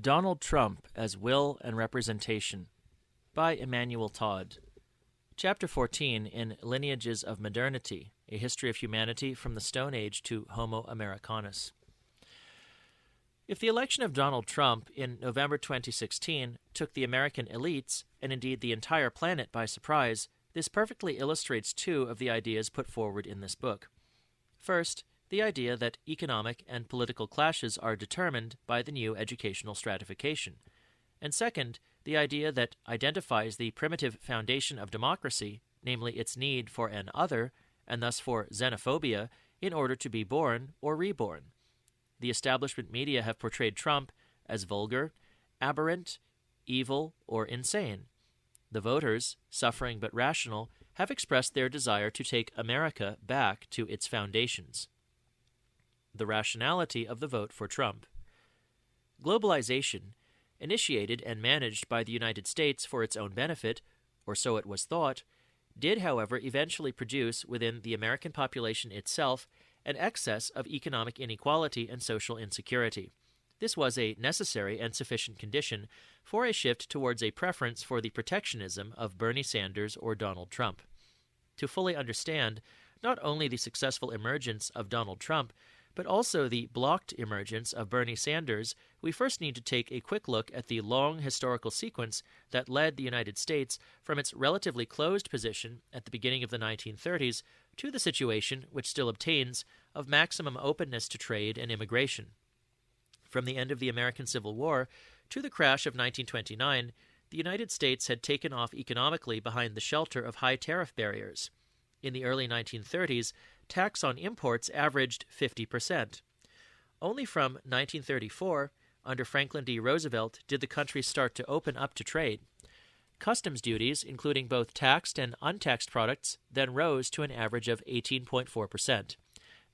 Donald Trump as Will and Representation by Emmanuel Todd. Chapter 14 in Lineages of Modernity, A History of Humanity from the Stone Age to Homo Americanus. If the election of Donald Trump in November 2016 took the American elites, and indeed the entire planet, by surprise, this perfectly illustrates two of the ideas put forward in this book. First, the idea that economic and political clashes are determined by the new educational stratification. And second, the idea that identifies the primitive foundation of democracy, namely its need for an other, and thus for xenophobia, in order to be born or reborn. The establishment media have portrayed Trump as vulgar, aberrant, evil, or insane. The voters, suffering but rational, have expressed their desire to take America back to its foundations. The rationality of the vote for Trump. Globalization, initiated and managed by the United States for its own benefit, or so it was thought, did, however, eventually produce within the American population itself an excess of economic inequality and social insecurity. This was a necessary and sufficient condition for a shift towards a preference for the protectionism of Bernie Sanders or Donald Trump. To fully understand not only the successful emergence of Donald Trump, but also the blocked emergence of Bernie Sanders, we first need to take a quick look at the long historical sequence that led the United States from its relatively closed position at the beginning of the 1930s to the situation, which still obtains, of maximum openness to trade and immigration. From the end of the American Civil War to the crash of 1929, the United States had taken off economically behind the shelter of high tariff barriers. In the early 1930s, tax on imports averaged 50%. Only from 1934, under Franklin D. Roosevelt, did the country start to open up to trade. Customs duties, including both taxed and untaxed products, then rose to an average of 18.4%.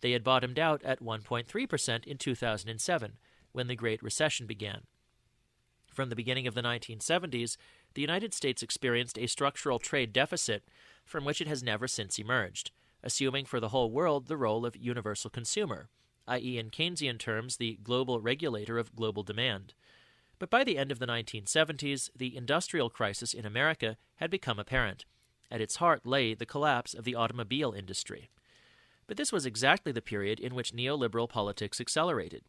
They had bottomed out at 1.3% in 2007, when the Great Recession began. From the beginning of the 1970s, the United States experienced a structural trade deficit from which it has never since emerged, assuming for the whole world the role of universal consumer, i.e. in Keynesian terms the global regulator of global demand. But by the end of the 1970s, the industrial crisis in America had become apparent. At its heart lay the collapse of the automobile industry. But this was exactly the period in which neoliberal politics accelerated.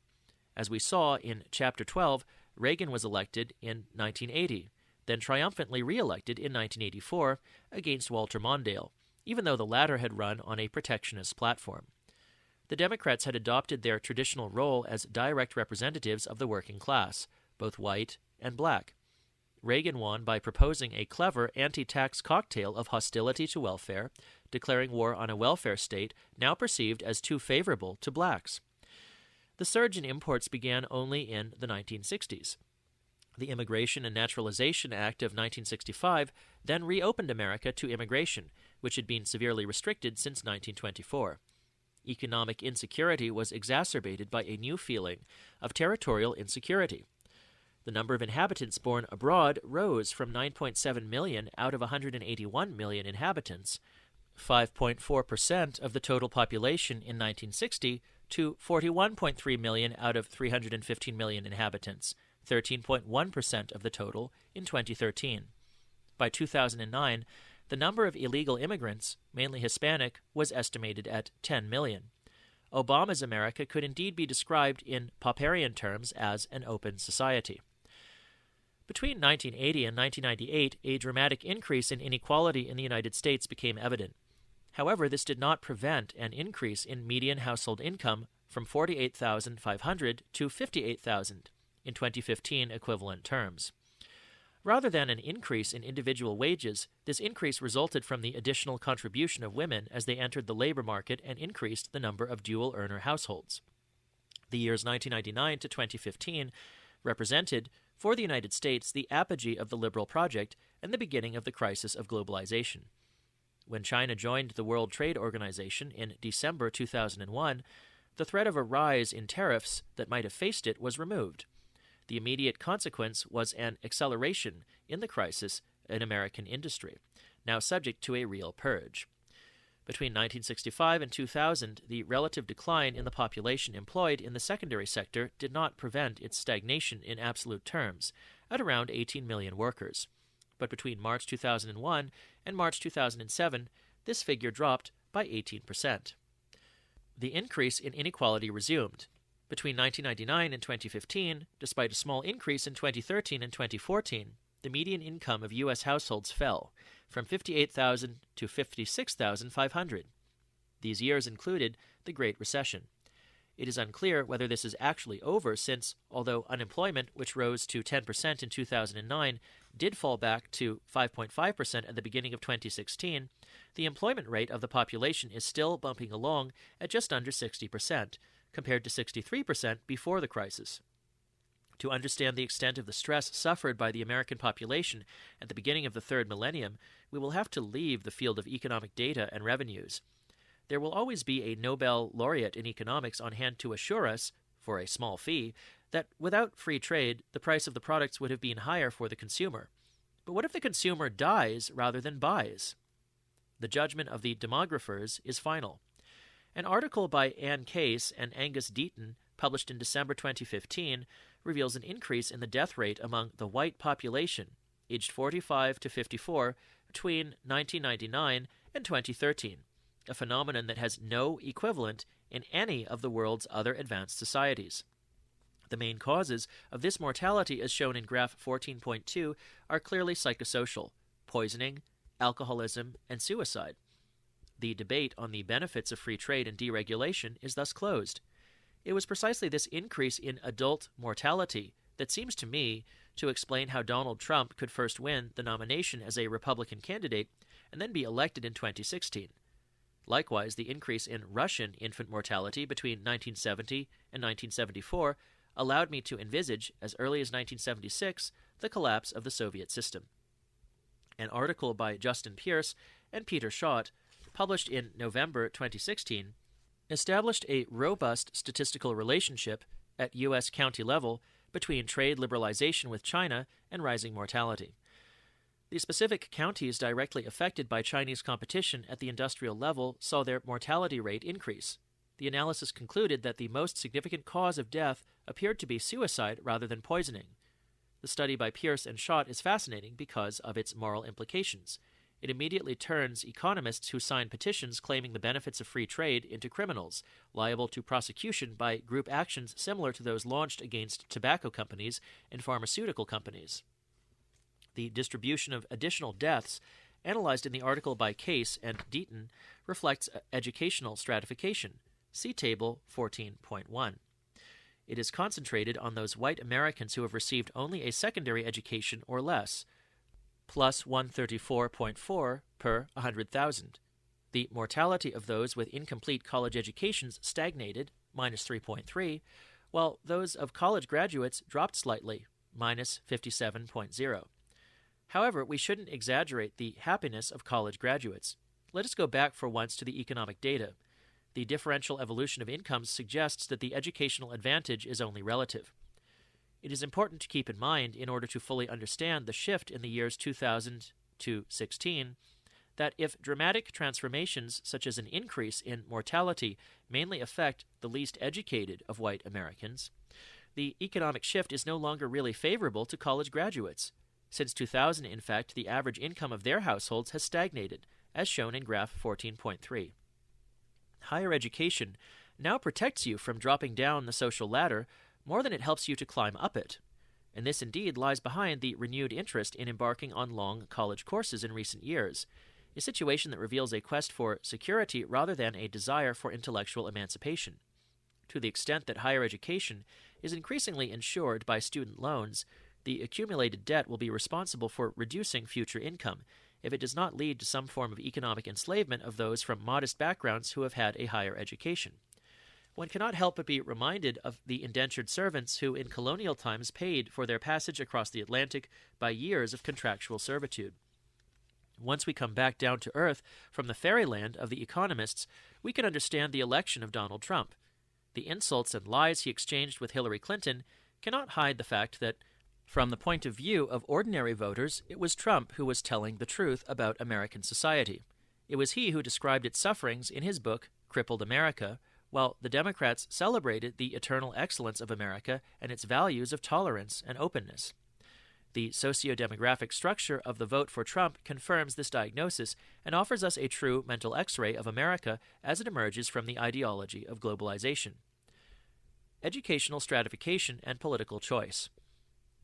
As we saw in Chapter 12, Reagan was elected in 1980, then triumphantly re-elected in 1984 against Walter Mondale, even though the latter had run on a protectionist platform. The Democrats had adopted their traditional role as direct representatives of the working class, both white and black. Reagan won by proposing a clever anti-tax cocktail of hostility to welfare, declaring war on a welfare state now perceived as too favorable to blacks. The surge in imports began only in the 1960s. The Immigration and Naturalization Act of 1965 then reopened America to immigration, which had been severely restricted since 1924. Economic insecurity was exacerbated by a new feeling of territorial insecurity. The number of inhabitants born abroad rose from 9.7 million out of 181 million inhabitants, 5.4% of the total population in 1960, to 41.3 million out of 315 million inhabitants, 13.1% of the total in 2013. By 2009, the number of illegal immigrants, mainly Hispanic, was estimated at 10 million. Obama's America could indeed be described in Popperian terms as an open society. Between 1980 and 1998, a dramatic increase in inequality in the United States became evident. However, this did not prevent an increase in median household income from $48,500 to $58,000 in 2015 equivalent terms. Rather than an increase in individual wages, this increase resulted from the additional contribution of women as they entered the labor market and increased the number of dual-earner households. The years 1999 to 2015 represented, for the United States, the apogee of the liberal project and the beginning of the crisis of globalization. When China joined the World Trade Organization in December 2001, the threat of a rise in tariffs that might have faced it was removed. The immediate consequence was an acceleration in the crisis in American industry, now subject to a real purge. Between 1965 and 2000, the relative decline in the population employed in the secondary sector did not prevent its stagnation in absolute terms, at around 18 million workers. But between March 2001 and March 2007, this figure dropped by 18%. The increase in inequality resumed. Between 1999 and 2015, despite a small increase in 2013 and 2014, the median income of U.S. households fell from $58,000 to $56,500. These years included the Great Recession. It is unclear whether this is actually over since, although unemployment, which rose to 10% in 2009, did fall back to 5.5% at the beginning of 2016, the employment rate of the population is still bumping along at just under 60%, compared to 63% before the crisis. To understand the extent of the stress suffered by the American population at the beginning of the third millennium, we will have to leave the field of economic data and revenues. There will always be a Nobel laureate in economics on hand to assure us, for a small fee, that without free trade, the price of the products would have been higher for the consumer. But what if the consumer dies rather than buys? The judgment of the demographers is final. An article by Anne Case and Angus Deaton, published in December 2015, reveals an increase in the death rate among the white population, aged 45 to 54, between 1999 and 2013, a phenomenon that has no equivalent in any of the world's other advanced societies. The main causes of this mortality, as shown in graph 14.2, are clearly psychosocial: poisoning, alcoholism, and suicide. The debate on the benefits of free trade and deregulation is thus closed. It was precisely this increase in adult mortality that seems to me to explain how Donald Trump could first win the nomination as a Republican candidate and then be elected in 2016. Likewise, the increase in Russian infant mortality between 1970 and 1974 allowed me to envisage, as early as 1976, the collapse of the Soviet system. An article by Justin Pierce and Peter Schott, published in November 2016, established a robust statistical relationship at U.S. county level between trade liberalization with China and rising mortality. The specific counties directly affected by Chinese competition at the industrial level saw their mortality rate increase. The analysis concluded that the most significant cause of death appeared to be suicide rather than poisoning. The study by Pierce and Schott is fascinating because of its moral implications. It immediately turns economists who sign petitions claiming the benefits of free trade into criminals, liable to prosecution by group actions similar to those launched against tobacco companies and pharmaceutical companies. The distribution of additional deaths, analyzed in the article by Case and Deaton, reflects educational stratification. See Table 14.1. It is concentrated on those white Americans who have received only a secondary education or less, plus 134.4 per 100,000. The mortality of those with incomplete college educations stagnated, minus 3.3, while those of college graduates dropped slightly, minus 57.0. However, we shouldn't exaggerate the happiness of college graduates. Let us go back for once to the economic data. The differential evolution of incomes suggests that the educational advantage is only relative. It is important to keep in mind, in order to fully understand the shift in the years 2000 to 16, that if dramatic transformations such as an increase in mortality mainly affect the least educated of white Americans, the economic shift is no longer really favorable to college graduates. Since 2000, in fact, the average income of their households has stagnated, as shown in graph 14.3. Higher education now protects you from dropping down the social ladder more than it helps you to climb up it, and this indeed lies behind the renewed interest in embarking on long college courses in recent years, a situation that reveals a quest for security rather than a desire for intellectual emancipation. To the extent that higher education is increasingly insured by student loans, the accumulated debt will be responsible for reducing future income if it does not lead to some form of economic enslavement of those from modest backgrounds who have had a higher education. One cannot help but be reminded of the indentured servants who in colonial times paid for their passage across the Atlantic by years of contractual servitude. Once we come back down to earth from the fairyland of the economists, we can understand the election of Donald Trump. The insults and lies he exchanged with Hillary Clinton cannot hide the fact that, from the point of view of ordinary voters, it was Trump who was telling the truth about American society. It was he who described its sufferings in his book, Crippled America, while the Democrats celebrated the eternal excellence of America and its values of tolerance and openness. The socio-demographic structure of the vote for Trump confirms this diagnosis and offers us a true mental X-ray of America as it emerges from the ideology of globalization. Educational stratification and political choice.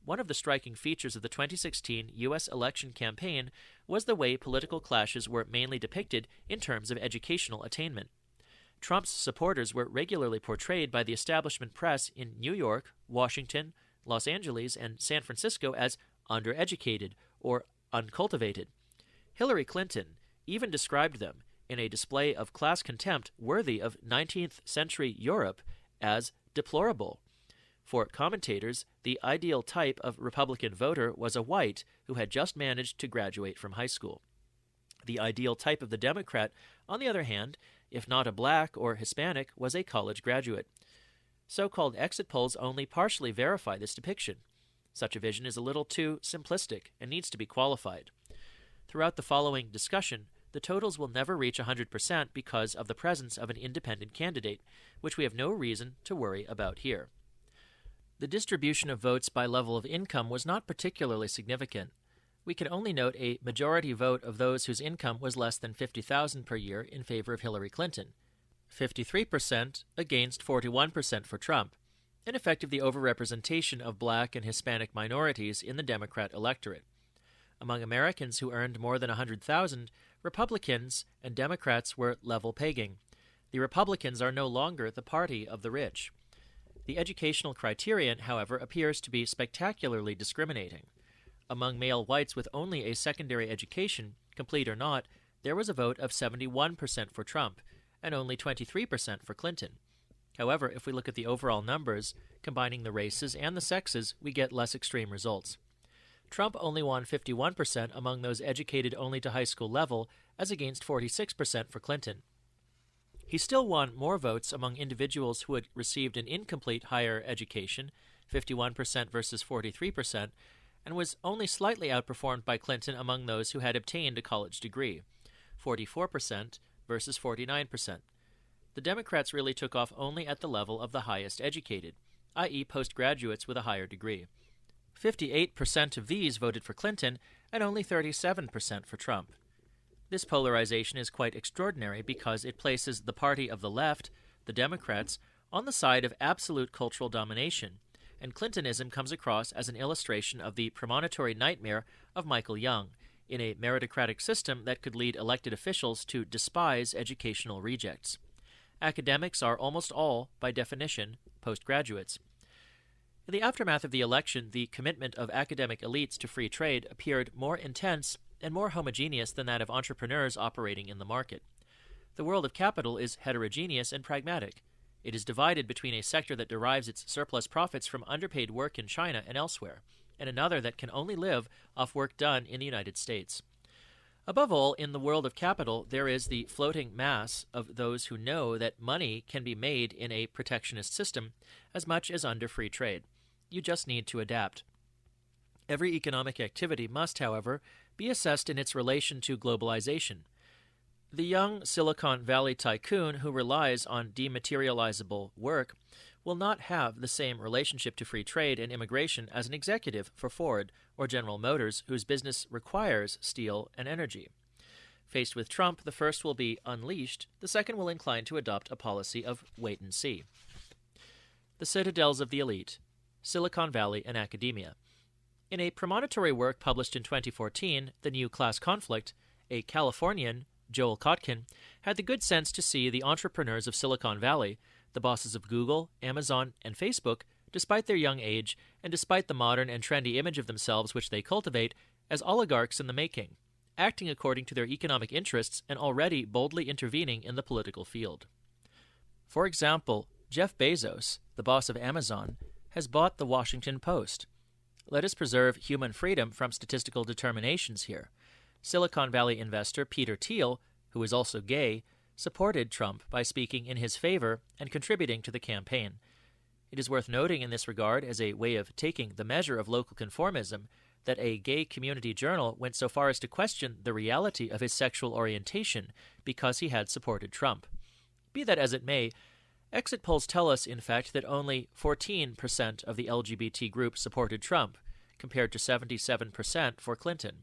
One of the striking features of the 2016 U.S. election campaign was the way political clashes were mainly depicted in terms of educational attainment. Trump's supporters were regularly portrayed by the establishment press in New York, Washington, Los Angeles, and San Francisco as undereducated or uncultivated. Hillary Clinton even described them, in a display of class contempt worthy of 19th century Europe, as deplorable. For commentators, the ideal type of Republican voter was a white who had just managed to graduate from high school. The ideal type of the Democrat, on the other hand, if not a black or Hispanic, was a college graduate. So-called exit polls only partially verify this depiction. Such a vision is a little too simplistic and needs to be qualified. Throughout the following discussion, the totals will never reach 100% because of the presence of an independent candidate, which we have no reason to worry about here. The distribution of votes by level of income was not particularly significant. We can only note a majority vote of those whose income was less than $50,000 per year in favor of Hillary Clinton, 53% against 41% for Trump, an effect of the overrepresentation of black and Hispanic minorities in the Democrat electorate. Among Americans who earned more than $100,000, Republicans and Democrats were level pegging. The Republicans are no longer the party of the rich. The educational criterion, however, appears to be spectacularly discriminating. Among male whites with only a secondary education, complete or not, there was a vote of 71% for Trump, and only 23% for Clinton. However, if we look at the overall numbers, combining the races and the sexes, we get less extreme results. Trump only won 51% among those educated only to high school level, as against 46% for Clinton. He still won more votes among individuals who had received an incomplete higher education, 51% versus 43%, and was only slightly outperformed by Clinton among those who had obtained a college degree, 44% versus 49%. The Democrats really took off only at the level of the highest educated, i.e. postgraduates with a higher degree. 58% of these voted for Clinton and only 37% for Trump. This polarization is quite extraordinary because it places the party of the left, the Democrats, on the side of absolute cultural domination, and Clintonism comes across as an illustration of the premonitory nightmare of Michael Young, in a meritocratic system that could lead elected officials to despise educational rejects. Academics are almost all, by definition, postgraduates. In the aftermath of the election, the commitment of academic elites to free trade appeared more intense and more homogeneous than that of entrepreneurs operating in the market. The world of capital is heterogeneous and pragmatic. It is divided between a sector that derives its surplus profits from underpaid work in China and elsewhere, and another that can only live off work done in the United States. Above all, in the world of capital, there is the floating mass of those who know that money can be made in a protectionist system as much as under free trade. You just need to adapt. Every economic activity must, however, be assessed in its relation to globalization. The young Silicon Valley tycoon who relies on dematerializable work will not have the same relationship to free trade and immigration as an executive for Ford or General Motors, whose business requires steel and energy. Faced with Trump, the first will be unleashed, the second will incline to adopt a policy of wait and see. The citadels of the elite, Silicon Valley and academia. In a premonitory work published in 2014, The New Class Conflict, a Californian, Joel Kotkin, had the good sense to see the entrepreneurs of Silicon Valley, the bosses of Google, Amazon, and Facebook, despite their young age and despite the modern and trendy image of themselves which they cultivate, as oligarchs in the making, acting according to their economic interests and already boldly intervening in the political field. For example, Jeff Bezos, the boss of Amazon, has bought the Washington Post. Let us preserve human freedom from statistical determinations here. Silicon Valley investor Peter Thiel, who is also gay, supported Trump by speaking in his favor and contributing to the campaign. It is worth noting in this regard, as a way of taking the measure of local conformism, that a gay community journal went so far as to question the reality of his sexual orientation because he had supported Trump. Be that as it may, exit polls tell us, in fact, that only 14% of the LGBT group supported Trump, compared to 77% for Clinton.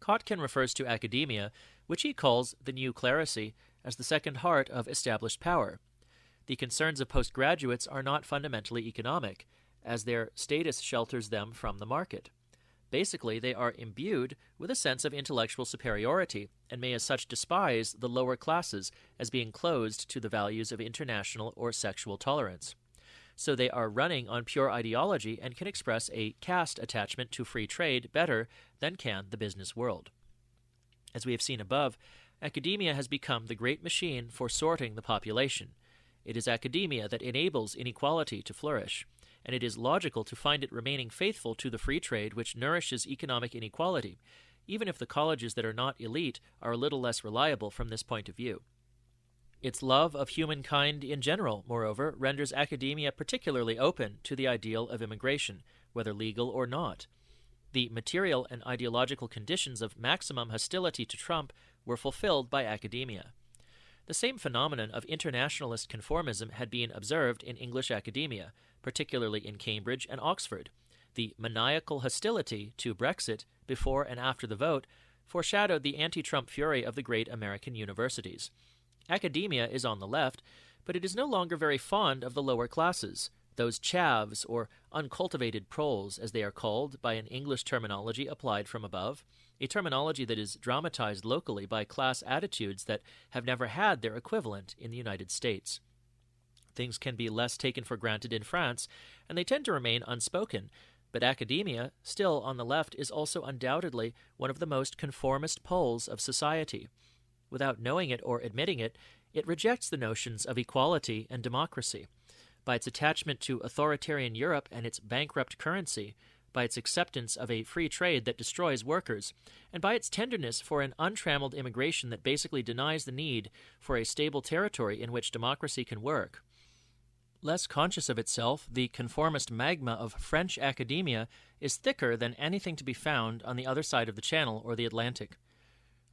Kotkin refers to academia, which he calls the new clerisy, as the second heart of established power. The concerns of postgraduates are not fundamentally economic, as their status shelters them from the market. Basically, they are imbued with a sense of intellectual superiority and may as such despise the lower classes as being closed to the values of international or sexual tolerance. So they are running on pure ideology and can express a caste attachment to free trade better than can the business world. As we have seen above, academia has become the great machine for sorting the population. It is academia that enables inequality to flourish, and it is logical to find it remaining faithful to the free trade which nourishes economic inequality, even if the colleges that are not elite are a little less reliable from this point of view. Its love of humankind in general, moreover, renders academia particularly open to the ideal of immigration, whether legal or not. The material and ideological conditions of maximum hostility to Trump were fulfilled by academia. The same phenomenon of internationalist conformism had been observed in English academia, particularly in Cambridge and Oxford. The maniacal hostility to Brexit before and after the vote foreshadowed the anti-Trump fury of the great American universities. Academia is on the left, but it is no longer very fond of the lower classes, those chavs or uncultivated proles, as they are called by an English terminology applied from above, a terminology that is dramatized locally by class attitudes that have never had their equivalent in the United States. Things can be less taken for granted in France, and they tend to remain unspoken, but academia, still on the left, is also undoubtedly one of the most conformist poles of society. Without knowing it or admitting it, it rejects the notions of equality and democracy. By its attachment to authoritarian Europe and its bankrupt currency, by its acceptance of a free trade that destroys workers, and by its tenderness for an untrammeled immigration that basically denies the need for a stable territory in which democracy can work. Less conscious of itself, the conformist magma of French academia is thicker than anything to be found on the other side of the Channel or the Atlantic.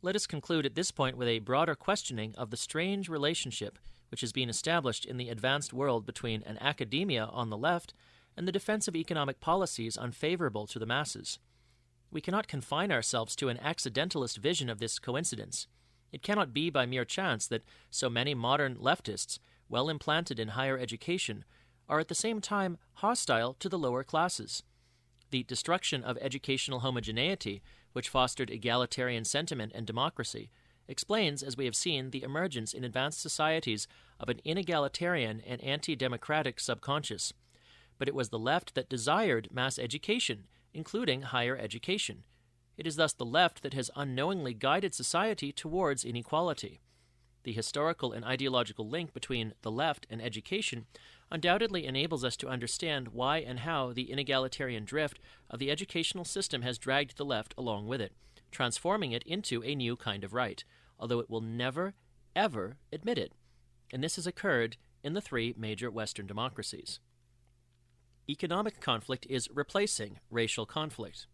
Let us conclude at this point with a broader questioning of the strange relationship which has been established in the advanced world between an academia on the left and the defense of economic policies unfavorable to the masses. We cannot confine ourselves to an accidentalist vision of this coincidence. It cannot be by mere chance that so many modern leftists, well implanted in higher education, are at the same time hostile to the lower classes. The destruction of educational homogeneity, which fostered egalitarian sentiment and democracy, explains, as we have seen, the emergence in advanced societies of an inegalitarian and anti-democratic subconscious. But it was the left that desired mass education, including higher education. It is thus the left that has unknowingly guided society towards inequality. The historical and ideological link between the left and education undoubtedly enables us to understand why and how the inegalitarian drift of the educational system has dragged the left along with it, transforming it into a new kind of right, although it will never, ever admit it. And this has occurred in the three major Western democracies. Economic conflict is replacing racial conflict.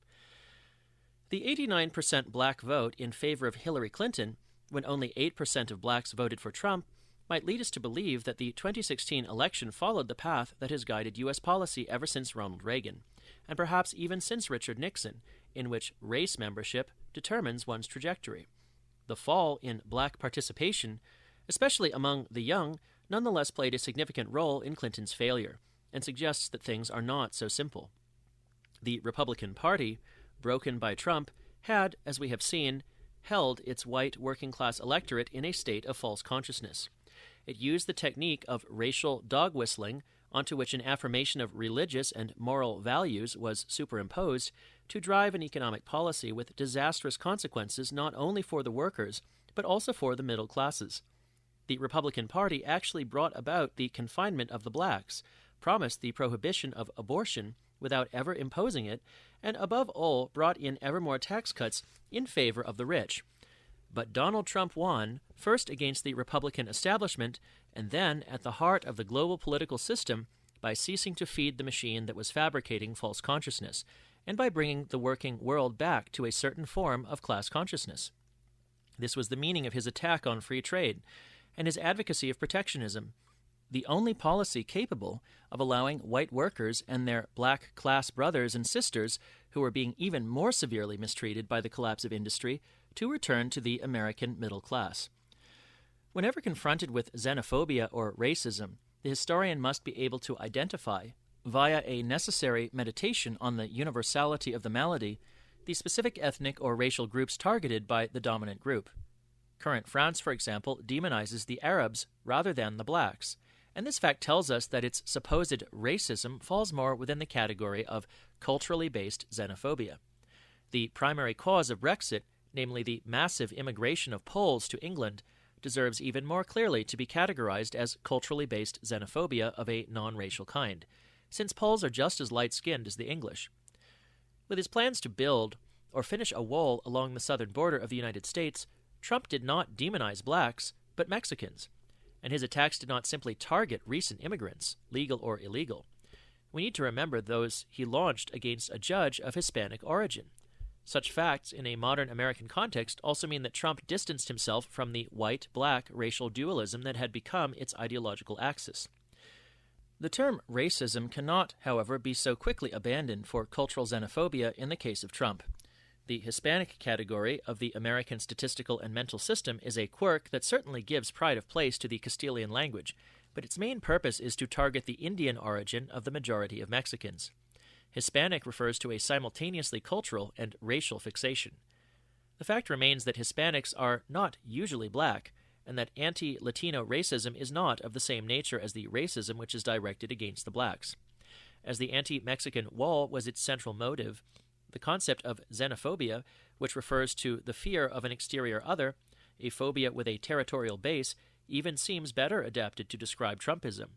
The 89% black vote in favor of Hillary Clinton, when only 8% of blacks voted for Trump, might lead us to believe that the 2016 election followed the path that has guided U.S. policy ever since Ronald Reagan, and perhaps even since Richard Nixon, in which race membership determines one's trajectory. The fall in black participation, especially among the young, nonetheless played a significant role in Clinton's failure, and suggests that things are not so simple. The Republican Party, broken by Trump, had, as we have seen, held its white working-class electorate in a state of false consciousness. It used the technique of racial dog-whistling, onto which an affirmation of religious and moral values was superimposed, to drive an economic policy with disastrous consequences not only for the workers, but also for the middle classes. The Republican Party actually brought about the confinement of the blacks, promised the prohibition of abortion without ever imposing it, and above all brought in ever more tax cuts in favor of the rich. But Donald Trump won, first against the Republican establishment, and then at the heart of the global political system, by ceasing to feed the machine that was fabricating false consciousness, and by bringing the working world back to a certain form of class consciousness. This was the meaning of his attack on free trade and his advocacy of protectionism, the only policy capable of allowing white workers and their black class brothers and sisters, who were being even more severely mistreated by the collapse of industry, to return to the American middle class. Whenever confronted with xenophobia or racism, the historian must be able to identify, via a necessary meditation on the universality of the malady, the specific ethnic or racial groups targeted by the dominant group. Current France, for example, demonizes the Arabs rather than the blacks, and this fact tells us that its supposed racism falls more within the category of culturally based xenophobia. The primary cause of Brexit, namely the massive immigration of Poles to England, deserves even more clearly to be categorized as culturally based xenophobia of a non-racial kind, since Poles are just as light-skinned as the English. With his plans to build or finish a wall along the southern border of the United States, Trump did not demonize blacks, but Mexicans, and his attacks did not simply target recent immigrants, legal or illegal. We need to remember those he launched against a judge of Hispanic origin. Such facts in a modern American context also mean that Trump distanced himself from the white-black racial dualism that had become its ideological axis. The term racism cannot, however, be so quickly abandoned for cultural xenophobia in the case of Trump. The Hispanic category of the American statistical and mental system is a quirk that certainly gives pride of place to the Castilian language, but its main purpose is to target the Indian origin of the majority of Mexicans. Hispanic refers to a simultaneously cultural and racial fixation. The fact remains that Hispanics are not usually black, and that anti-Latino racism is not of the same nature as the racism which is directed against the blacks. As the anti-Mexican wall was its central motive, the concept of xenophobia, which refers to the fear of an exterior other, a phobia with a territorial base, even seems better adapted to describe Trumpism.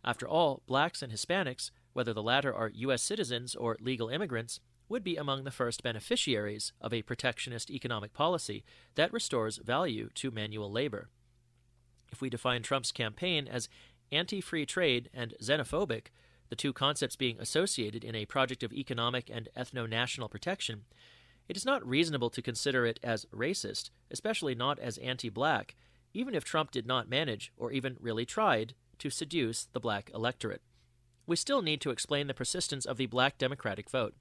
After all, blacks and Hispanics, whether the latter are U.S. citizens or legal immigrants, would be among the first beneficiaries of a protectionist economic policy that restores value to manual labor. If we define Trump's campaign as anti-free trade and xenophobic, the two concepts being associated in a project of economic and ethno-national protection, it is not reasonable to consider it as racist, especially not as anti-black, even if Trump did not manage, or even really tried, to seduce the black electorate. We still need to explain the persistence of the black Democratic vote.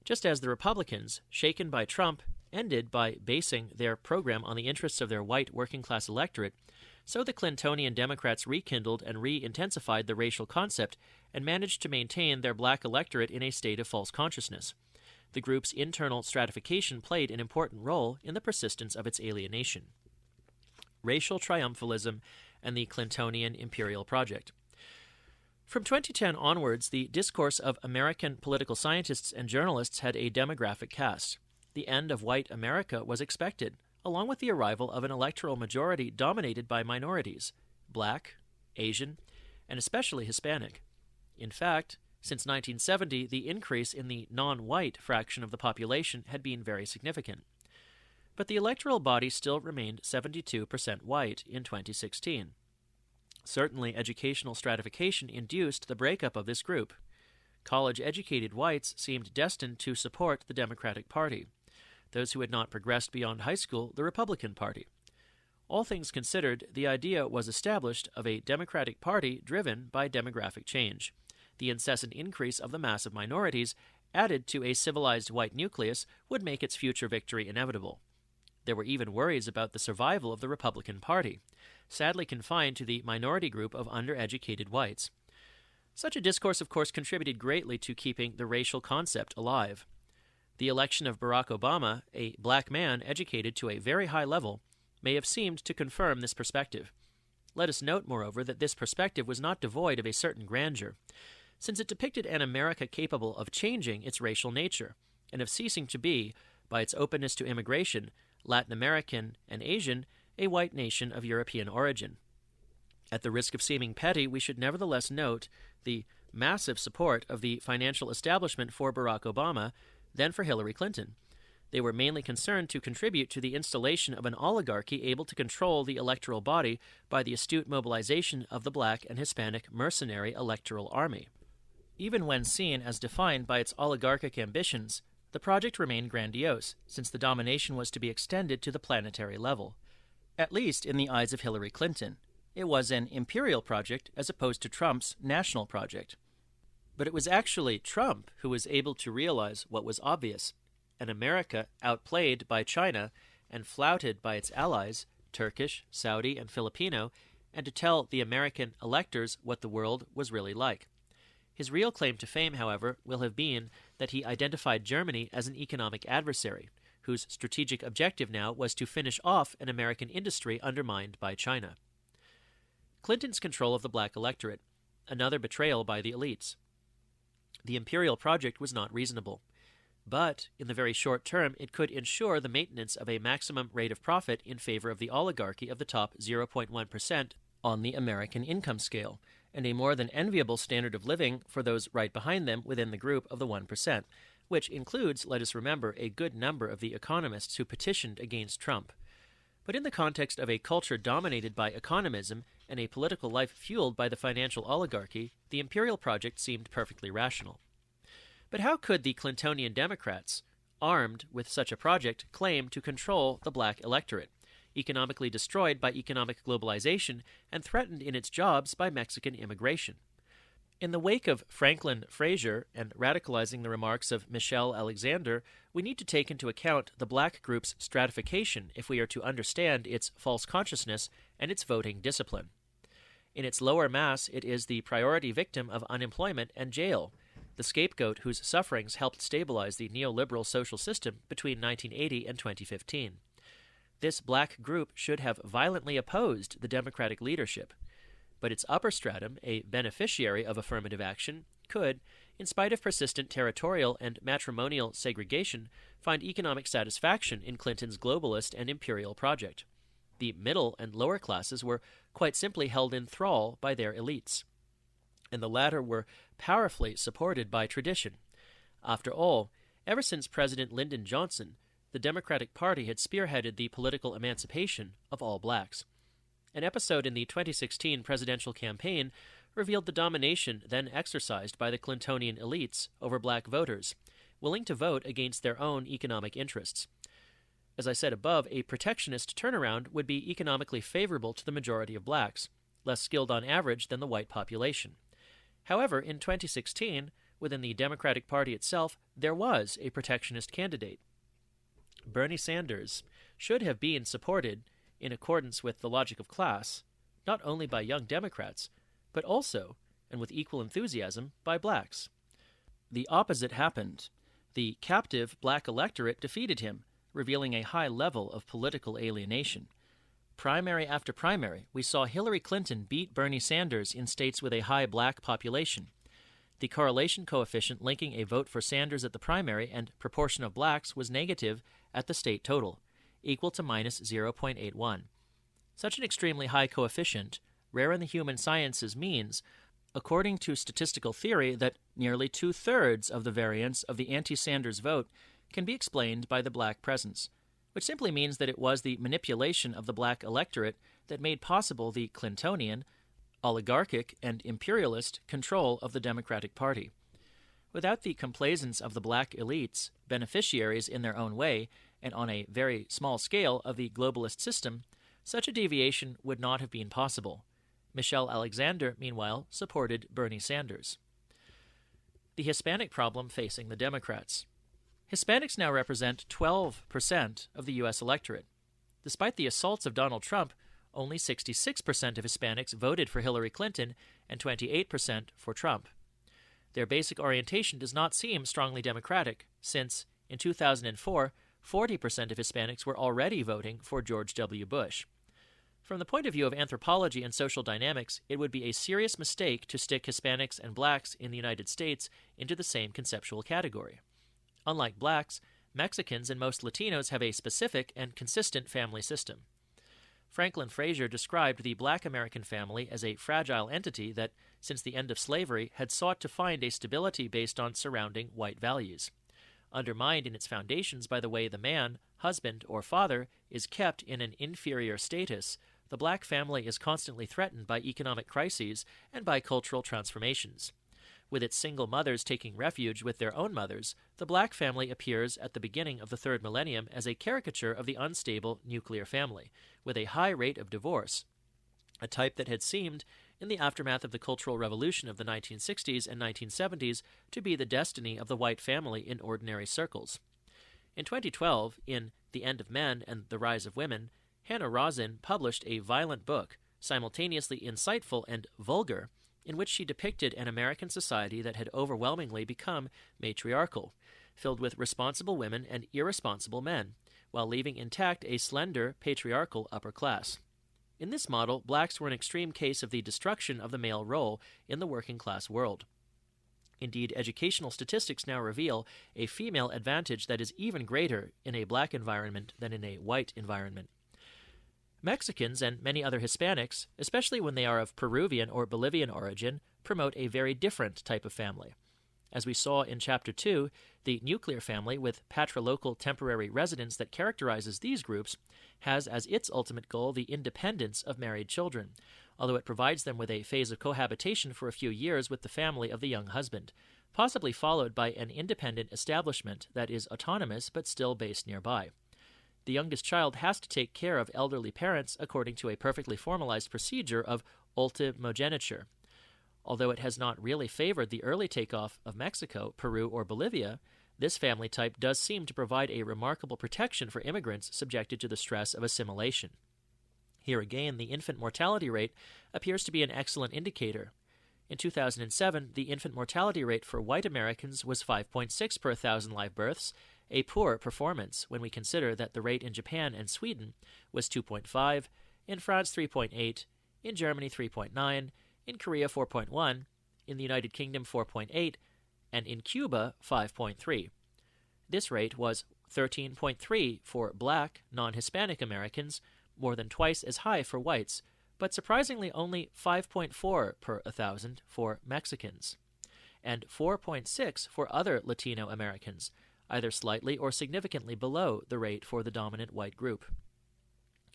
Just as the Republicans, shaken by Trump, ended by basing their program on the interests of their white working-class electorate, so the Clintonian Democrats rekindled and re-intensified the racial concept and managed to maintain their black electorate in a state of false consciousness. The group's internal stratification played an important role in the persistence of its alienation. Racial triumphalism and the Clintonian imperial project. From 2010 onwards, the discourse of American political scientists and journalists had a demographic cast. The end of white America was expected, along with the arrival of an electoral majority dominated by minorities, black, Asian, and especially Hispanic. In fact, since 1970, the increase in the non-white fraction of the population had been very significant. But the electoral body still remained 72% white in 2016. Certainly, educational stratification induced the breakup of this group. College-educated whites seemed destined to support the Democratic Party. Those who had not progressed beyond high school, the Republican Party. All things considered, the idea was established of a Democratic Party driven by demographic change. The incessant increase of the mass of minorities, added to a civilized white nucleus, would make its future victory inevitable. There were even worries about the survival of the Republican Party, sadly confined to the minority group of undereducated whites. Such a discourse, of course, contributed greatly to keeping the racial concept alive. The election of Barack Obama, a black man educated to a very high level, may have seemed to confirm this perspective. Let us note, moreover, that this perspective was not devoid of a certain grandeur, since it depicted an America capable of changing its racial nature, and of ceasing to be, by its openness to immigration, Latin American and Asian, a white nation of European origin. At the risk of seeming petty, we should nevertheless note the massive support of the financial establishment for Barack Obama than for Hillary Clinton. They were mainly concerned to contribute to the installation of an oligarchy able to control the electoral body by the astute mobilization of the black and Hispanic mercenary electoral army. Even when seen as defined by its oligarchic ambitions, the project remained grandiose, since the domination was to be extended to the planetary level. At least in the eyes of Hillary Clinton, it was an imperial project as opposed to Trump's national project. But it was actually Trump who was able to realize what was obvious: an America outplayed by China and flouted by its allies, Turkish, Saudi, and Filipino, and to tell the American electors what the world was really like. His real claim to fame, however, will have been that he identified Germany as an economic adversary, whose strategic objective now was to finish off an American industry undermined by China. Clinton's control of the black electorate, another betrayal by the elites. The imperial project was not reasonable, but in the very short term it could ensure the maintenance of a maximum rate of profit in favor of the oligarchy of the top 0.1% on the American income scale, and a more than enviable standard of living for those right behind them within the group of the 1%, which includes, let us remember, a good number of the economists who petitioned against Trump. But in the context of a culture dominated by economism and a political life fueled by the financial oligarchy, the imperial project seemed perfectly rational. But how could the Clintonian Democrats, armed with such a project, claim to control the black electorate, economically destroyed by economic globalization and threatened in its jobs by Mexican immigration? In the wake of Franklin Frazier and radicalizing the remarks of Michelle Alexander, we need to take into account the black group's stratification if we are to understand its false consciousness and its voting discipline. In its lower mass, it is the priority victim of unemployment and jail, the scapegoat whose sufferings helped stabilize the neoliberal social system between 1980 and 2015. This black group should have violently opposed the Democratic leadership, but its upper stratum, a beneficiary of affirmative action, could, in spite of persistent territorial and matrimonial segregation, find economic satisfaction in Clinton's globalist and imperial project. The middle and lower classes were quite simply held in thrall by their elites, and the latter were powerfully supported by tradition. After all, ever since President Lyndon Johnson, the Democratic Party had spearheaded the political emancipation of all blacks. An episode in the 2016 presidential campaign revealed the domination then exercised by the Clintonian elites over black voters, willing to vote against their own economic interests. As I said above, a protectionist turnaround would be economically favorable to the majority of blacks, less skilled on average than the white population. However, in 2016, within the Democratic Party itself, there was a protectionist candidate. Bernie Sanders should have been supported in accordance with the logic of class, not only by young Democrats, but also, and with equal enthusiasm, by blacks. The opposite happened. The captive black electorate defeated him, revealing a high level of political alienation. Primary after primary, we saw Hillary Clinton beat Bernie Sanders in states with a high black population. The correlation coefficient linking a vote for Sanders at the primary and proportion of blacks was negative at the state total, equal to minus 0.81. Such an extremely high coefficient, rare in the human sciences, means, according to statistical theory, that nearly 2/3 of the variance of the anti-Sanders vote can be explained by the black presence, which simply means that it was the manipulation of the black electorate that made possible the Clintonian, oligarchic, and imperialist control of the Democratic Party. Without the complaisance of the black elites, beneficiaries in their own way, and on a very small scale of the globalist system, such a deviation would not have been possible. Michelle Alexander, meanwhile, supported Bernie Sanders. The Hispanic problem facing the Democrats. Hispanics now represent 12% of the U.S. electorate. Despite the assaults of Donald Trump, only 66% of Hispanics voted for Hillary Clinton and 28% for Trump. Their basic orientation does not seem strongly Democratic, since, in 2004, 40% of Hispanics were already voting for George W. Bush. From the point of view of anthropology and social dynamics, it would be a serious mistake to stick Hispanics and blacks in the United States into the same conceptual category. Unlike blacks, Mexicans and most Latinos have a specific and consistent family system. Franklin Frazier described the black American family as a fragile entity that, since the end of slavery, had sought to find a stability based on surrounding white values. Undermined in its foundations by the way the man, husband, or father is kept in an inferior status, the black family is constantly threatened by economic crises and by cultural transformations. with its single mothers taking refuge with their own mothers, the black family appears at the beginning of the third millennium as a caricature of the unstable nuclear family, with a high rate of divorce, a type that had seemed, in the aftermath of the Cultural Revolution of the 1960s and 1970s, to be the destiny of the white family in ordinary circles. In 2012, in The End of Men and the Rise of Women, Hannah Rosin published a violent book, simultaneously insightful and vulgar, in which she depicted an American society that had overwhelmingly become matriarchal, filled with responsible women and irresponsible men, while leaving intact a slender, patriarchal upper class. In this model, blacks were an extreme case of the destruction of the male role in the working-class world. Indeed, educational statistics now reveal a female advantage that is even greater in a black environment than in a white environment. Mexicans and many other Hispanics, especially when they are of Peruvian or Bolivian origin, promote a very different type of family. As we saw in Chapter 2, the nuclear family with patrilocal temporary residence that characterizes these groups has as its ultimate goal the independence of married children, although it provides them with a phase of cohabitation for a few years with the family of the young husband, possibly followed by an independent establishment that is autonomous but still based nearby. The youngest child has to take care of elderly parents according to a perfectly formalized procedure of ultimogeniture. Although it has not really favored the early takeoff of Mexico, Peru, or Bolivia, this family type does seem to provide a remarkable protection for immigrants subjected to the stress of assimilation. Here again, the infant mortality rate appears to be an excellent indicator. In 2007, the infant mortality rate for white Americans was 5.6 per 1,000 live births, a poor performance when we consider that the rate in Japan and Sweden was 2.5, in France 3.8, in Germany 3.9, in Korea 4.1, in the United Kingdom 4.8, and in Cuba 5.3. This rate was 13.3 for black, non-Hispanic Americans, more than twice as high for whites, but surprisingly only 5.4 per 1,000 for Mexicans, and 4.6 for other Latino Americans, either slightly or significantly below the rate for the dominant white group.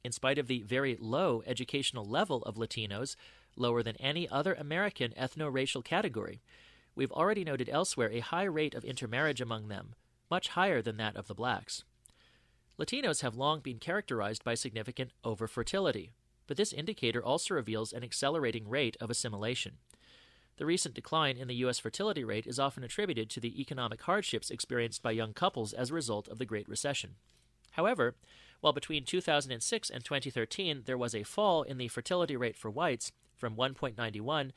In spite of the very low educational level of Latinos, lower than any other American ethno-racial category, we've already noted elsewhere a high rate of intermarriage among them, much higher than that of the blacks. Latinos have long been characterized by significant over-fertility, but this indicator also reveals an accelerating rate of assimilation. The recent decline in the U.S. fertility rate is often attributed to the economic hardships experienced by young couples as a result of the Great Recession. However, while between 2006 and 2013 there was a fall in the fertility rate for whites from 1.91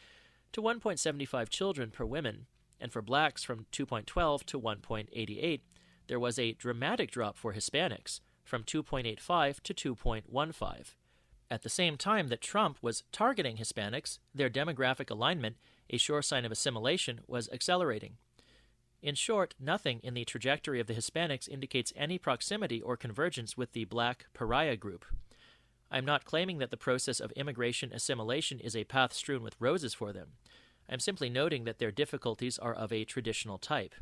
to 1.75 children per woman, and for blacks from 2.12 to 1.88, there was a dramatic drop for Hispanics from 2.85 to 2.15. At the same time that Trump was targeting Hispanics, their demographic alignment, a sure sign of assimilation, was accelerating. In short, nothing in the trajectory of the Hispanics indicates any proximity or convergence with the black pariah group. I am not claiming that the process of immigration assimilation is a path strewn with roses for them. I am simply noting that their difficulties are of a traditional type.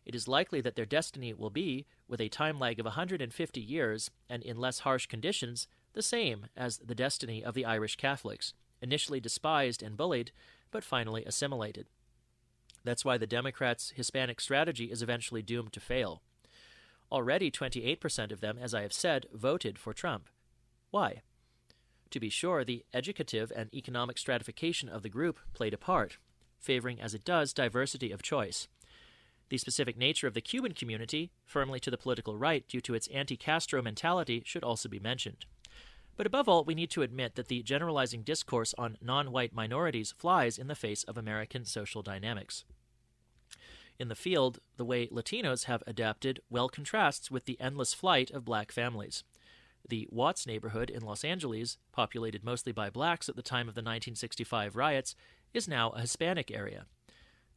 It is likely that their destiny will be, with a time lag of 150 years and in less harsh conditions, the same as the destiny of the Irish Catholics, initially despised and bullied, but finally assimilated. That's why the Democrats' Hispanic strategy is eventually doomed to fail. Already 28% of them, as I have said, voted for Trump. Why? To be sure, the educative and economic stratification of the group played a part, favoring as it does diversity of choice. The specific nature of the Cuban community, firmly to the political right due to its anti-Castro mentality, should also be mentioned. But above all, we need to admit that the generalizing discourse on non-white minorities flies in the face of American social dynamics. In the field, the way Latinos have adapted well contrasts with the endless flight of black families. The Watts neighborhood in Los Angeles, populated mostly by blacks at the time of the 1965 riots, is now a Hispanic area.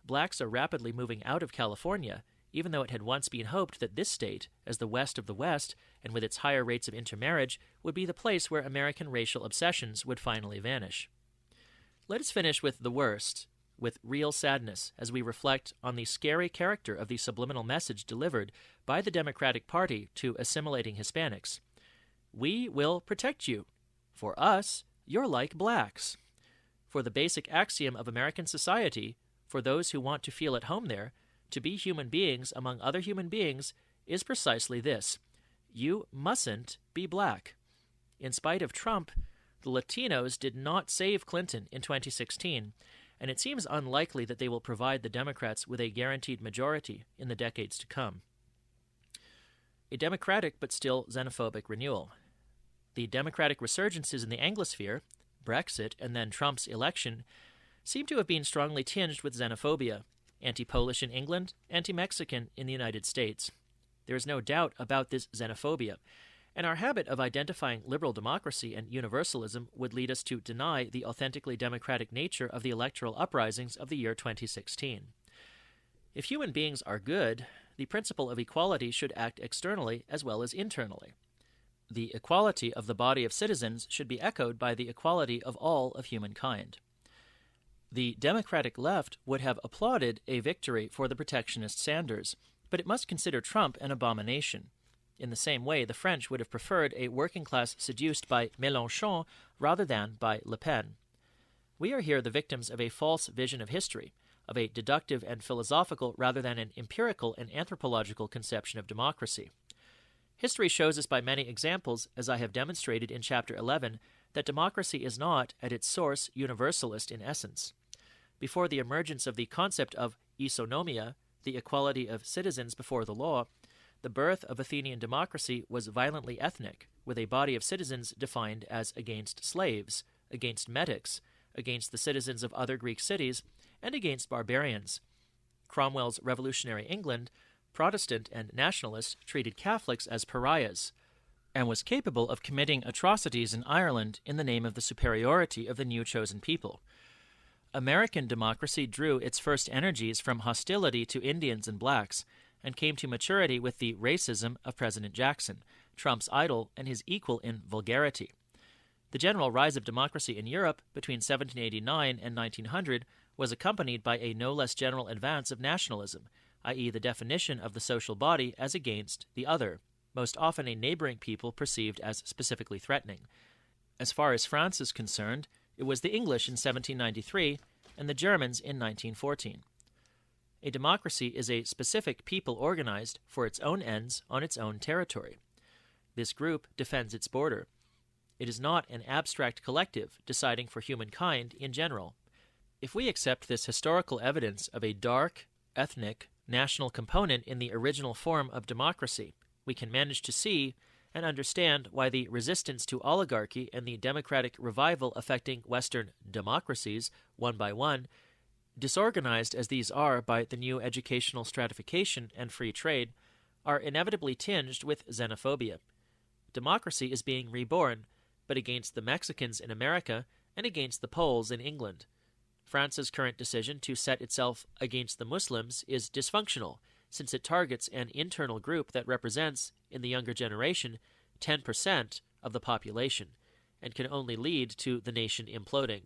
Blacks are rapidly moving out of California, even though it had once been hoped that this state, as the West of the West, and with its higher rates of intermarriage, would be the place where American racial obsessions would finally vanish. Let us finish with the worst, with real sadness, as we reflect on the scary character of the subliminal message delivered by the Democratic Party to assimilating Hispanics. We will protect you. For us, you're like blacks. For the basic axiom of American society, for those who want to feel at home there, to be human beings among other human beings, is precisely this: you mustn't be black. In spite of Trump, the Latinos did not save Clinton in 2016, and it seems unlikely that they will provide the Democrats with a guaranteed majority in the decades to come. A democratic but still xenophobic renewal. The democratic resurgences in the Anglosphere, Brexit and then Trump's election, seem to have been strongly tinged with xenophobia, anti-Polish in England, anti-Mexican in the United States. There is no doubt about this xenophobia, and our habit of identifying liberal democracy and universalism would lead us to deny the authentically democratic nature of the electoral uprisings of the year 2016. If human beings are good, the principle of equality should act externally as well as internally. The equality of the body of citizens should be echoed by the equality of all of humankind. The Democratic left would have applauded a victory for the protectionist Sanders, but it must consider Trump an abomination. In the same way, the French would have preferred a working class seduced by Mélenchon rather than by Le Pen. We are here the victims of a false vision of history, of a deductive and philosophical rather than an empirical and anthropological conception of democracy. History shows us by many examples, as I have demonstrated in Chapter 11, that democracy is not, at its source, universalist in essence. Before the emergence of the concept of isonomia, the equality of citizens before the law, the birth of Athenian democracy was violently ethnic, with a body of citizens defined as against slaves, against metics, against the citizens of other Greek cities, and against barbarians. Cromwell's revolutionary England, Protestant and nationalist, treated Catholics as pariahs, and was capable of committing atrocities in Ireland in the name of the superiority of the new chosen people. American democracy drew its first energies from hostility to Indians and blacks, and came to maturity with the racism of President Jackson, Trump's idol and his equal in vulgarity. The general rise of democracy in Europe between 1789 and 1900 was accompanied by a no less general advance of nationalism, i.e. the definition of the social body as against the other, most often a neighboring people perceived as specifically threatening. As far as France is concerned, it was the English in 1793 and the Germans in 1914. A democracy is a specific people organized for its own ends on its own territory. This group defends its border. It is not an abstract collective deciding for humankind in general. If we accept this historical evidence of a dark, ethnic, national component in the original form of democracy, we can manage to see and understand why the resistance to oligarchy and the democratic revival affecting Western democracies, one by one, disorganized as these are by the new educational stratification and free trade, are inevitably tinged with xenophobia. Democracy is being reborn, but against the Mexicans in America and against the Poles in England. France's current decision to set itself against the Muslims is dysfunctional, since it targets an internal group that represents, in the younger generation, 10% of the population, and can only lead to the nation imploding.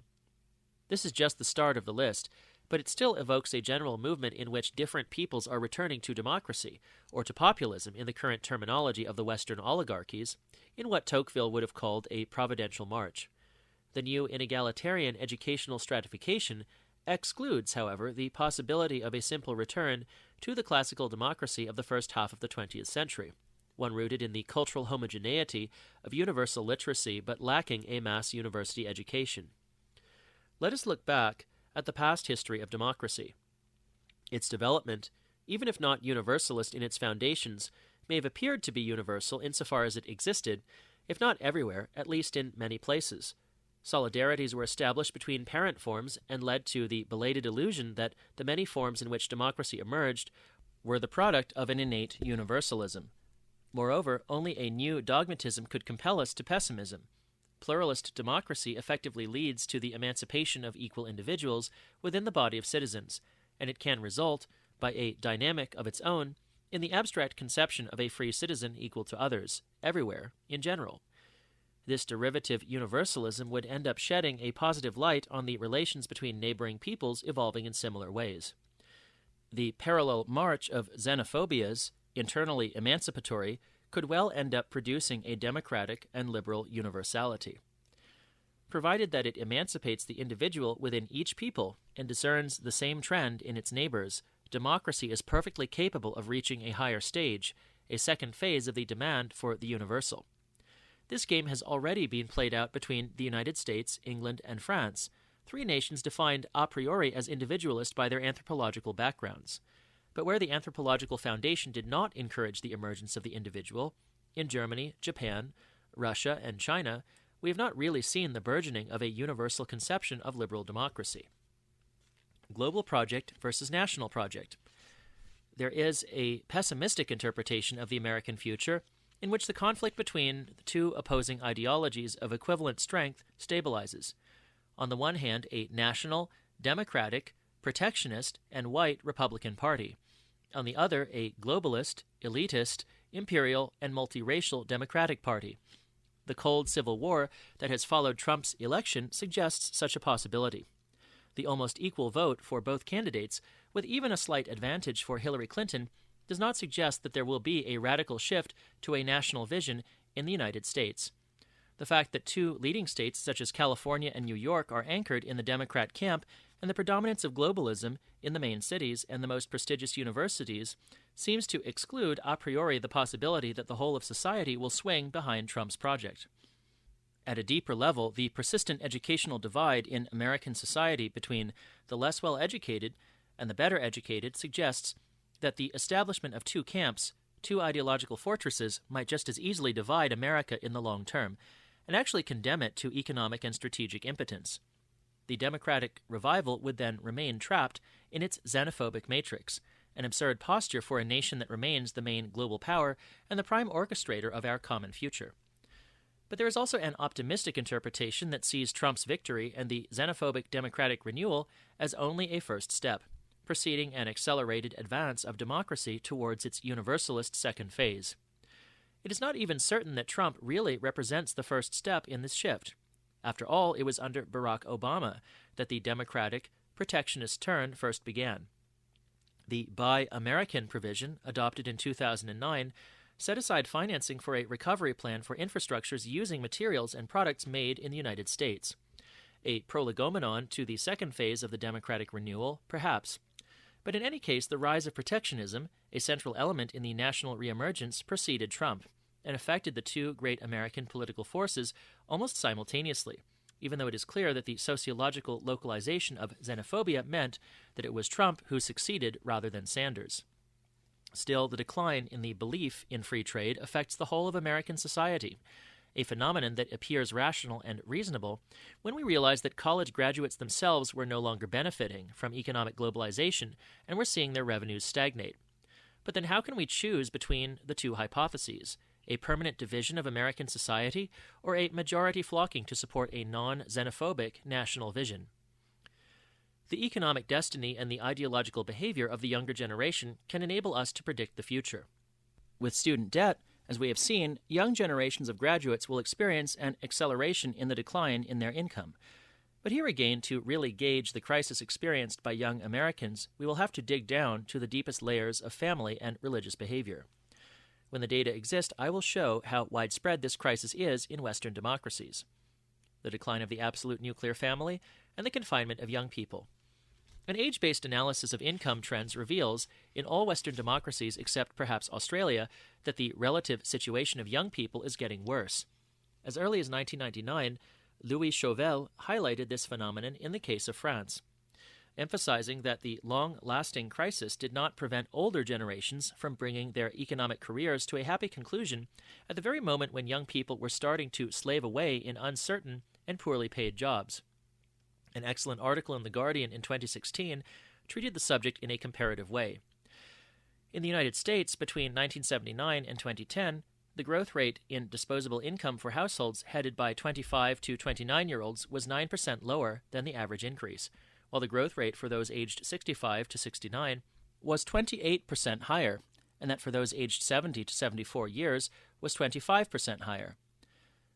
This is just the start of the list, but it still evokes a general movement in which different peoples are returning to democracy, or to populism in the current terminology of the Western oligarchies, in what Tocqueville would have called a providential march. The new inegalitarian educational stratification excludes, however, the possibility of a simple return to the classical democracy of the first half of the 20th century, one rooted in the cultural homogeneity of universal literacy but lacking a mass university education. Let us look back at the past history of democracy. Its development, even if not universalist in its foundations, may have appeared to be universal insofar as it existed, if not everywhere, at least in many places. Solidarities were established between parent forms and led to the belated illusion that the many forms in which democracy emerged were the product of an innate universalism. Moreover, only a new dogmatism could compel us to pessimism. Pluralist democracy effectively leads to the emancipation of equal individuals within the body of citizens, and it can result, by a dynamic of its own, in the abstract conception of a free citizen equal to others, everywhere, in general. This derivative universalism would end up shedding a positive light on the relations between neighboring peoples evolving in similar ways. The parallel march of xenophobias, internally emancipatory, could well end up producing a democratic and liberal universality. provided that it emancipates the individual within each people and discerns the same trend in its neighbors, democracy is perfectly capable of reaching a higher stage, a second phase of the demand for the universal. This game has already been played out between the United States, England, and France, three nations defined a priori as individualist by their anthropological backgrounds. But where the anthropological foundation did not encourage the emergence of the individual, in Germany, Japan, Russia, and China, we have not really seen the burgeoning of a universal conception of liberal democracy. Global project versus national project. There is a pessimistic interpretation of the American future in which the conflict between the two opposing ideologies of equivalent strength stabilizes. On the one hand, a national, democratic, protectionist, and white Republican Party. On the other, a globalist, elitist, imperial, and multiracial Democratic Party. The cold civil war that has followed Trump's election suggests such a possibility. The almost equal vote for both candidates, with even a slight advantage for Hillary Clinton, does not suggest that there will be a radical shift to a national vision in the United States. The fact that two leading states such as California and New York are anchored in the Democrat camp and the predominance of globalism in the main cities and the most prestigious universities seems to exclude a priori the possibility that the whole of society will swing behind Trump's project. At a deeper level, the persistent educational divide in American society between the less well-educated and the better educated suggests that the establishment of two camps, two ideological fortresses, might just as easily divide America in the long term, and actually condemn it to economic and strategic impotence. The democratic revival would then remain trapped in its xenophobic matrix, an absurd posture for a nation that remains the main global power and the prime orchestrator of our common future. But there is also an optimistic interpretation that sees Trump's victory and the xenophobic democratic renewal as only a first step, preceding an accelerated advance of democracy towards its universalist second phase. It is not even certain that Trump really represents the first step in this shift. After all, it was under Barack Obama that the democratic, protectionist turn first began. The Buy American provision, adopted in 2009, set aside financing for a recovery plan for infrastructures using materials and products made in the United States. A prolegomenon to the second phase of the democratic renewal, perhaps. But in any case, the rise of protectionism, a central element in the national reemergence, preceded Trump, and affected the two great American political forces almost simultaneously, even though it is clear that the sociological localization of xenophobia meant that it was Trump who succeeded rather than Sanders. Still, the decline in the belief in free trade affects the whole of American society, a phenomenon that appears rational and reasonable when we realize that college graduates themselves were no longer benefiting from economic globalization and were seeing their revenues stagnate. But then how can we choose between the two hypotheses, a permanent division of American society or a majority flocking to support a non-xenophobic national vision? The economic destiny and the ideological behavior of the younger generation can enable us to predict the future. With student debt, as we have seen, young generations of graduates will experience an acceleration in the decline in their income. But here again, to really gauge the crisis experienced by young Americans, we will have to dig down to the deepest layers of family and religious behavior. When the data exist, I will show how widespread this crisis is in Western democracies. The decline of the absolute nuclear family and the confinement of young people. An age-based analysis of income trends reveals, in all Western democracies except perhaps Australia, that the relative situation of young people is getting worse. As early as 1999, Louis Chauvel highlighted this phenomenon in the case of France, emphasizing that the long-lasting crisis did not prevent older generations from bringing their economic careers to a happy conclusion at the very moment when young people were starting to slave away in uncertain and poorly paid jobs. An excellent article in The Guardian in 2016 treated the subject in a comparative way. In the United States, between 1979 and 2010, the growth rate in disposable income for households headed by 25 to 29-year-olds was 9% lower than the average increase, while the growth rate for those aged 65 to 69 was 28% higher, and that for those aged 70 to 74 years was 25% higher.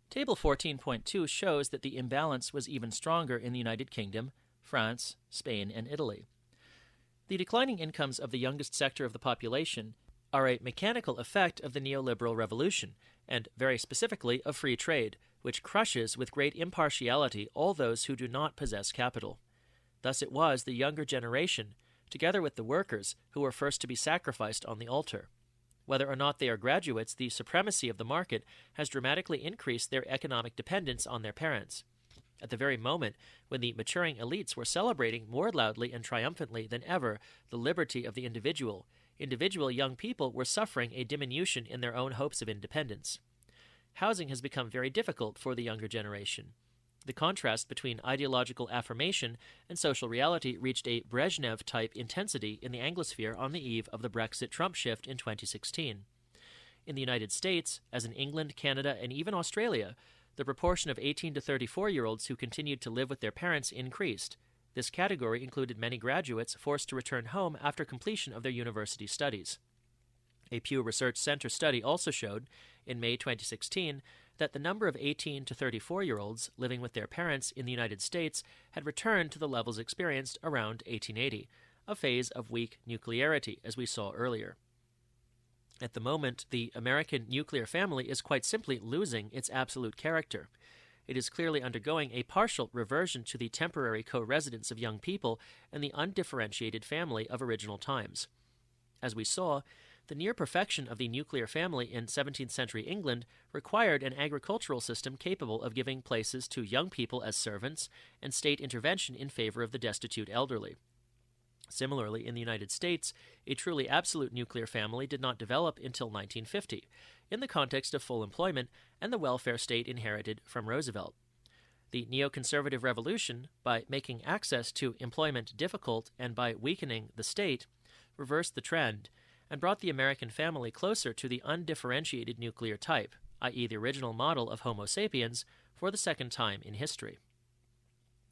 Table 14.2 shows that the imbalance was even stronger in the United Kingdom, France, Spain, and Italy. The declining incomes of the youngest sector of the population are a mechanical effect of the neoliberal revolution, and very specifically of free trade, which crushes with great impartiality all those who do not possess capital. Thus it was the younger generation, together with the workers, who were first to be sacrificed on the altar. Whether or not they are graduates, the supremacy of the market has dramatically increased their economic dependence on their parents. At the very moment when the maturing elites were celebrating more loudly and triumphantly than ever the liberty of the individual young people were suffering a diminution in their own hopes of independence. Housing has become very difficult for the younger generation. The contrast between ideological affirmation and social reality reached a Brezhnev-type intensity in the Anglosphere on the eve of the Brexit-Trump shift in 2016. In the United States, as in England, Canada, and even Australia, the proportion of 18 to 34-year-olds who continued to live with their parents increased. This category included many graduates forced to return home after completion of their university studies. A Pew Research Center study also showed, in May 2016, that the number of 18 to 34-year-olds living with their parents in the United States had returned to the levels experienced around 1880, a phase of weak nuclearity, as we saw earlier. At the moment, the American nuclear family is quite simply losing its absolute character. It is clearly undergoing a partial reversion to the temporary co-residence of young people and the undifferentiated family of original times. As we saw, the near perfection of the nuclear family in 17th century England required an agricultural system capable of giving places to young people as servants and state intervention in favor of the destitute elderly. Similarly, in the United States, a truly absolute nuclear family did not develop until 1950, in the context of full employment and the welfare state inherited from Roosevelt. The neoconservative revolution, by making access to employment difficult and by weakening the state, reversed the trend and brought the American family closer to the undifferentiated nuclear type, i.e. the original model of Homo sapiens, for the second time in history.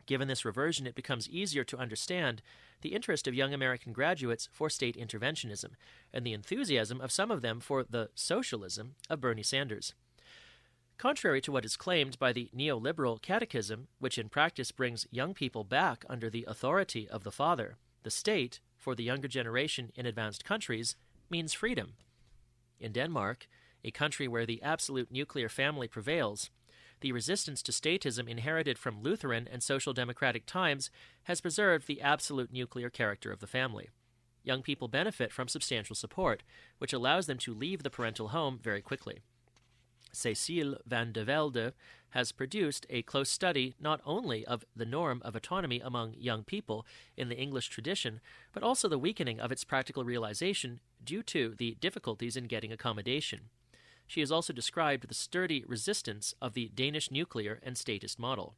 Given this reversion, it becomes easier to understand the interest of young American graduates for state interventionism, and the enthusiasm of some of them for the socialism of Bernie Sanders. Contrary to what is claimed by the neoliberal catechism, which in practice brings young people back under the authority of the father, the state, for the younger generation in advanced countries, means freedom. In Denmark, a country where the absolute nuclear family prevails, the resistance to statism inherited from Lutheran and social democratic times has preserved the absolute nuclear character of the family. Young people benefit from substantial support, which allows them to leave the parental home very quickly. Cecile van de Velde has produced a close study not only of the norm of autonomy among young people in the English tradition, but also the weakening of its practical realization due to the difficulties in getting accommodation. She has also described the sturdy resistance of the Danish nuclear and statist model.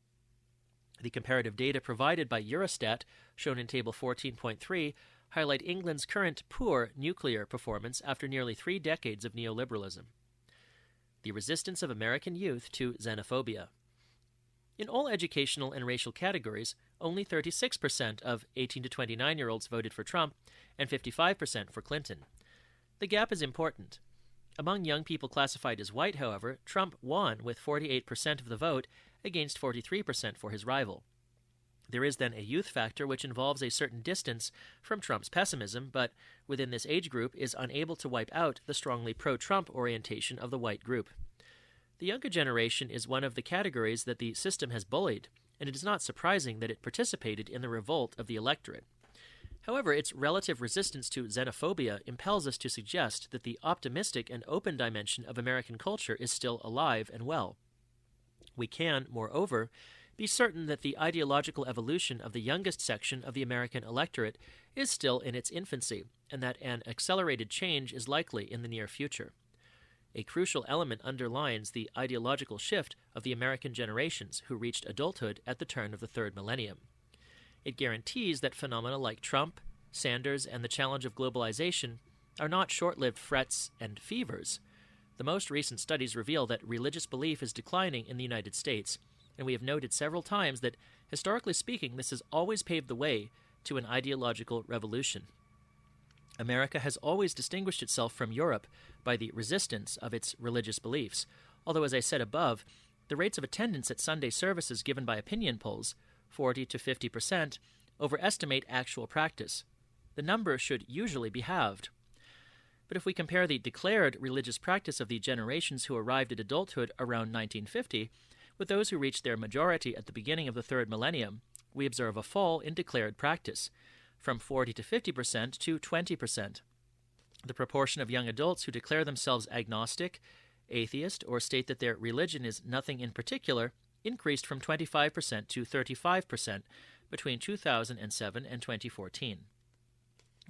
The comparative data provided by Eurostat, shown in Table 14.3, highlight England's current poor nuclear performance after nearly 3 decades of neoliberalism. The resistance of American youth to xenophobia. In all educational and racial categories, only 36% of 18 to 29-year-olds voted for Trump and 55% for Clinton. The gap is important. Among young people classified as white, however, Trump won with 48% of the vote against 43% for his rival. There is then a youth factor which involves a certain distance from Trump's pessimism, but within this age group is unable to wipe out the strongly pro-Trump orientation of the white group. The younger generation is one of the categories that the system has bullied, and it is not surprising that it participated in the revolt of the electorate. However, its relative resistance to xenophobia impels us to suggest that the optimistic and open dimension of American culture is still alive and well. We can, moreover, be certain that the ideological evolution of the youngest section of the American electorate is still in its infancy, and that an accelerated change is likely in the near future. A crucial element underlines the ideological shift of the American generations who reached adulthood at the turn of the third millennium. It guarantees that phenomena like Trump, Sanders, and the challenge of globalization are not short-lived frets and fevers. The most recent studies reveal that religious belief is declining in the United States, and we have noted several times that, historically speaking, this has always paved the way to an ideological revolution. America has always distinguished itself from Europe by the resistance of its religious beliefs, although, as I said above, the rates of attendance at Sunday services given by opinion polls, 40 to 50%, overestimate actual practice. The number should usually be halved. But if we compare the declared religious practice of the generations who arrived at adulthood around 1950 With those who reached their majority at the beginning of the third millennium, we observe a fall in declared practice, from 40 to 50% to 20%. The proportion of young adults who declare themselves agnostic, atheist, or state that their religion is nothing in particular increased from 25% to 35% between 2007 and 2014.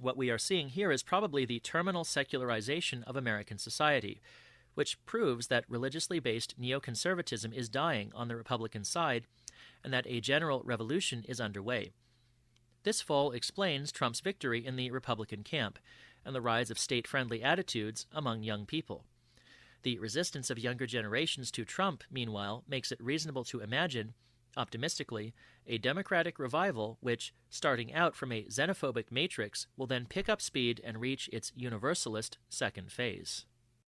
What we are seeing here is probably the terminal secularization of American society, which proves that religiously based neoconservatism is dying on the Republican side and that a general revolution is underway. This fall explains Trump's victory in the Republican camp and the rise of state-friendly attitudes among young people. The resistance of younger generations to Trump, meanwhile, makes it reasonable to imagine, optimistically, a democratic revival which, starting out from a xenophobic matrix, will then pick up speed and reach its universalist second phase.